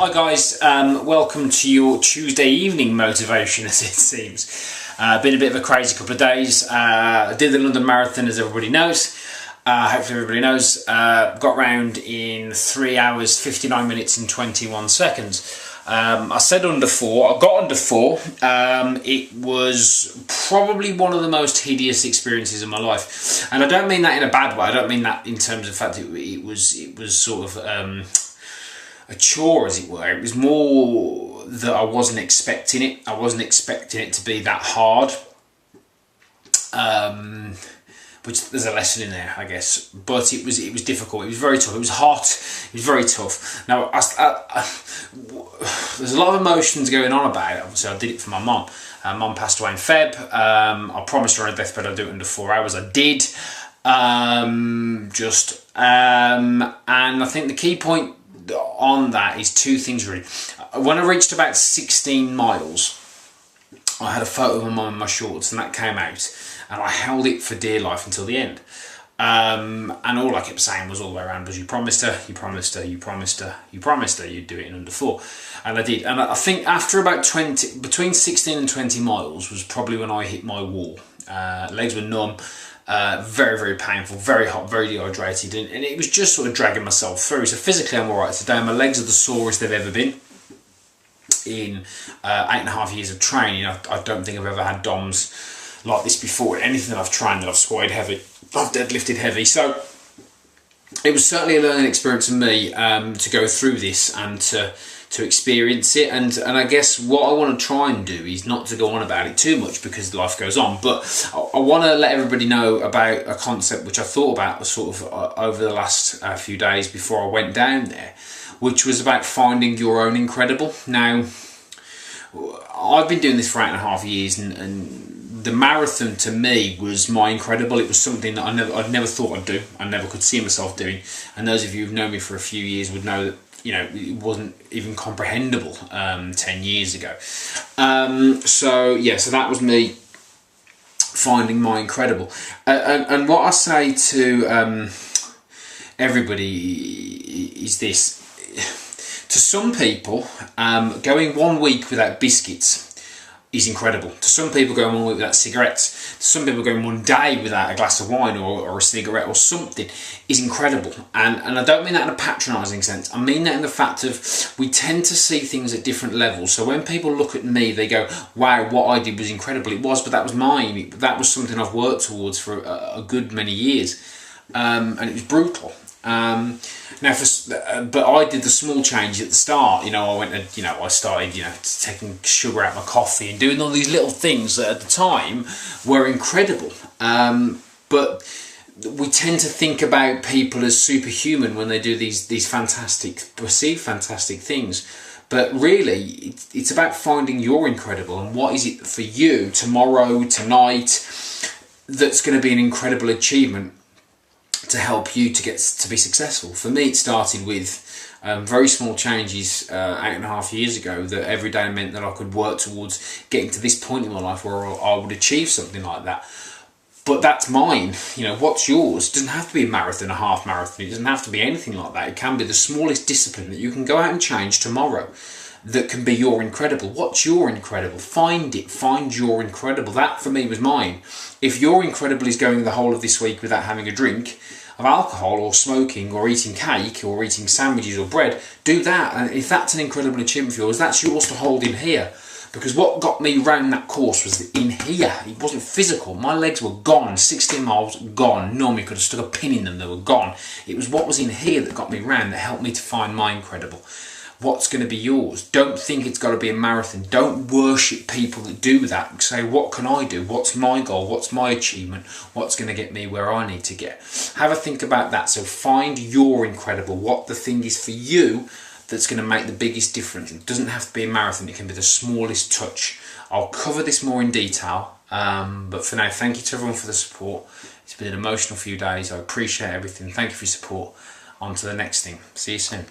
Hi guys, welcome to your Tuesday evening motivation, as it seems. Been a bit of a crazy couple of days. I did the London Marathon, as everybody knows. Hopefully everybody knows. Got round in 3 hours, 59 minutes and 21 seconds. I said under 4, I got under 4. It was probably one of the most hideous experiences of my life. And I don't mean that in a bad way. I don't mean that in terms of the fact it was sort of a chore, as it were. It was more that I wasn't expecting it. I wasn't expecting it to be that hard. Which there's a lesson in there, I guess. But it was difficult. It was very tough. It was hot. It was very tough. Now, there's a lot of emotions going on about it. Obviously, I did it for my mum. Mum passed away in Feb. I promised her on her deathbed I'd do it under 4 hours. I did. And I think the key point on that is two things really. When I reached about 16 miles, I had a photo of my mum in my shorts, and that came out, and I held it for dear life until the end. And all I kept saying was all the way around was, you promised her, you promised her, you promised her, you promised her you'd do it in under 4. And I did. And I think after about between 16 and 20 miles was probably when I hit my wall. Legs were numb. Very, very painful, very hot, very dehydrated, and it was just sort of dragging myself through. So physically I'm alright today. My legs are the sorest they've ever been in 8.5 years of training. I don't think I've ever had DOMs like this before. Anything that I've trained, that I've squatted heavy, I've deadlifted heavy. So it was certainly a learning experience for me to go through this and to experience it, and I guess what I want to try and do is not to go on about it too much because life goes on, but I want to let everybody know about a concept which I thought about sort of over the last few days before I went down there, which was about finding your own incredible. Now, I've been doing this for 8.5 years, and the marathon to me was my incredible. It was something that I'd never thought I'd do. I never could see myself doing, and those of you who've known me for a few years would know that, you know, it wasn't even comprehensible 10 years ago. So that was me finding my incredible. And what I say to everybody is this. To some people, going 1 week without biscuits is incredible. To some people, going 1 week without cigarettes, to some people, going 1 day without a glass of wine or a cigarette or something is incredible. And I don't mean that in a patronising sense. I mean that in the fact of, we tend to see things at different levels. So when people look at me, they go, wow, what I did was incredible. It was, but that was mine. That was something I've worked towards for a good many years. And it was brutal. But I did the small change at the start. You know, I started, taking sugar out of my coffee and doing all these little things that at the time were incredible. But we tend to think about people as superhuman when they do these perceived fantastic things. But really, it's about finding your incredible, and what is it for you tomorrow, tonight, that's going to be an incredible achievement to help you to be successful. For me, it started with very small changes 8.5 years ago, that every day meant that I could work towards getting to this point in my life where I would achieve something like that. But that's mine. What's yours? It doesn't have to be a marathon, a half marathon. It doesn't have to be anything like that. It can be the smallest discipline that you can go out and change tomorrow that can be your incredible. What's your incredible? Find it. Find your incredible. That, for me, was mine. If your incredible is going the whole of this week without having a drink of alcohol or smoking or eating cake or eating sandwiches or bread, do that. And if that's an incredible achievement for yours, that's yours to hold in here. Because what got me round that course was in here. It wasn't physical. My legs were gone. 16 miles gone. Normally could have stuck a pin in them. They were gone. It was what was in here that got me round, that helped me to find my incredible. What's going to be yours? Don't think it's got to be a marathon. Don't worship people that do that. Say, what can I do? What's my goal? What's my achievement? What's going to get me where I need to get? Have a think about that. So find your incredible. What the thing is for you that's going to make the biggest difference. It doesn't have to be a marathon. It can be the smallest touch. I'll cover this more in detail. But for now, thank you to everyone for the support. It's been an emotional few days. I appreciate everything. Thank you for your support. On to the next thing. See you soon.